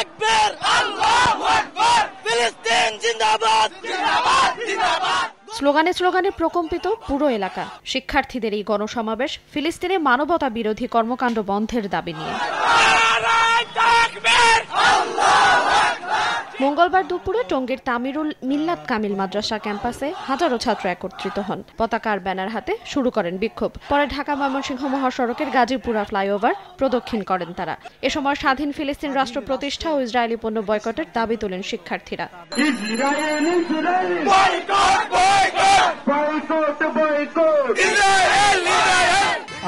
তাকবীর, আল্লাহু আকবার, ফিলিস্তিন জিন্দাবাদ, জিন্দাবাদ, জিন্দাবাদ। স্লোগানে স্লোগানে প্রকম্পিত পুরো এলাকা। শিক্ষার্থীদের এই গণসমাবেশ ফিলিস্তিনে মানবতা বিরোধী কর্মকাণ্ড বন্ধের দাবি নিয়ে। মঙ্গলবার দুপুরে টঙ্গীর তামিরুল মিল্লাত কামিল মাদ্রাসা ক্যাম্পাসে হাজারো ছাত্র একত্রিত হন। পতাকা আর ব্যানার হাতে শুরু করেন বিক্ষোভ। পরে ঢাকা ময়মনসিংহ মহাসড়কের গাজীপুরা ফ্লাইওভার প্রদক্ষিণ করেন তারা। এ সময় স্বাধীন ফিলিস্তিন রাষ্ট্র প্রতিষ্ঠা ও ইসরায়েলি পণ্য বয়কটের দাবি তোলেন শিক্ষার্থীরা।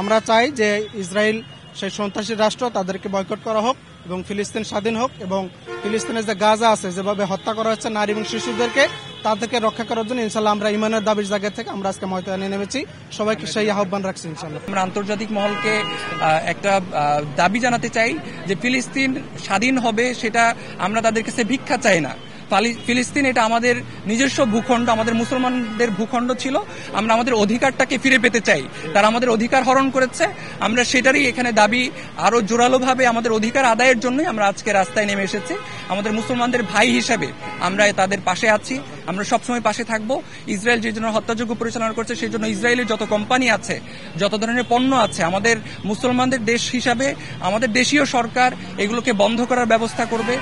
আমরা চাই যে ইসরায়েল সেই সন্ত্রাসী রাষ্ট্র, তাদেরকে বয়কট করা হোক এবং ফিলিস্তিন স্বাধীন হোক এবং ফিলিস্তিনের যে গাজা আছে যেভাবে হত্যা করা হচ্ছে নারী এবং শিশুদেরকে, তাদেরকে রক্ষা করার জন্য ইনশাল্লাহ আমরা ইমানের দাবির জায়গা থেকে আমরা আজকে ময়দানে নেমেছি। সবাইকে সেই আহ্বান রাখছি ইনশাল্লাহ। আমরা আন্তর্জাতিক মহলকে একটা দাবি জানাতে চাই যে ফিলিস্তিন স্বাধীন হবে, সেটা আমরা তাদের কাছে ভিক্ষা চাই না। ফিলিস্তিন এটা আমাদের নিজস্ব ভূখণ্ড, আমাদের মুসলমানদের ভূখণ্ড ছিল। আমরা আমাদের অধিকারটাকে ফিরে পেতে চাই। তারা আমাদের অধিকার হরণ করেছে, আমরা সেটারই এখানে দাবি আরো জোরালোভাবে আমাদের অধিকার আদায়ের জন্যই আমরা আজকে রাস্তায় নেমে এসেছি। আমাদের মুসলমানদের ভাই হিসেবে আমরা তাদের পাশে আছি, আমরা সবসময় পাশে থাকব। ইসরায়েল যে জন্য হত্যাযজ্ঞ পরিচালনা করছে সেই জন্য ইসরায়েলের যত কোম্পানি আছে, যত ধরনের পণ্য আছে, আমাদের মুসলমানদের দেশ হিসাবে আমাদের দেশীয় সরকার এগুলোকে বন্ধ করার ব্যবস্থা করবে।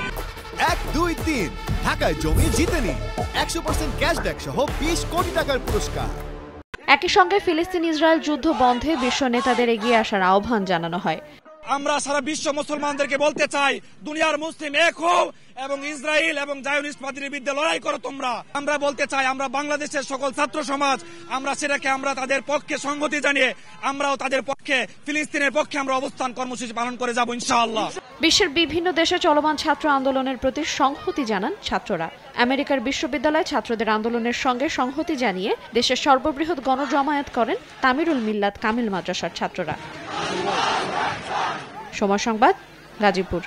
1, 2, 3 ঢাকায় জমি জিতে নিন 100% ক্যাশব্যাক সহ 20 কোটি টাকার পুরস্কার। একই সঙ্গে ফিলিস্তিন ইসরায়েল যুদ্ধ বন্ধে বিশ্ব নেতাদের এগিয়ে আসার আহ্বান জানানো হয়। আমরা সারা বিশ্ব মুসলমানদেরকে বলতে চাই, দুনিয়ার মুসলিম এক হও এবং ইসরায়েল এবং জায়োনিস্টবাদীর বিরুদ্ধে লড়াই করো তোমরা। আমরা বলতে চাই, আমরা বাংলাদেশের সকল ছাত্র সমাজ আমরা সেটাকে আমরা তাদের পক্ষে সংহতি জানিয়ে আমরাও তাদের পক্ষে, ফিলিস্তিনের পক্ষে আমরা অবস্থান কর্মসূচি পালন করে যাব ইনশাআল্লাহ। বিশ্বের বিভিন্ন দেশে চলমান ছাত্র আন্দোলনের প্রতি সংহতি জানান ছাত্ররা। আমেরিকার বিশ্ববিদ্যালয় ছাত্রদের আন্দোলনের সঙ্গে সংহতি জানিয়ে দেশের সর্ববৃহৎ গণজমায়েত করেন তামিরুল মিল্লাত কামিল মাদ্রাসার ছাত্ররা। সময় সংবাদ, গাজীপুর।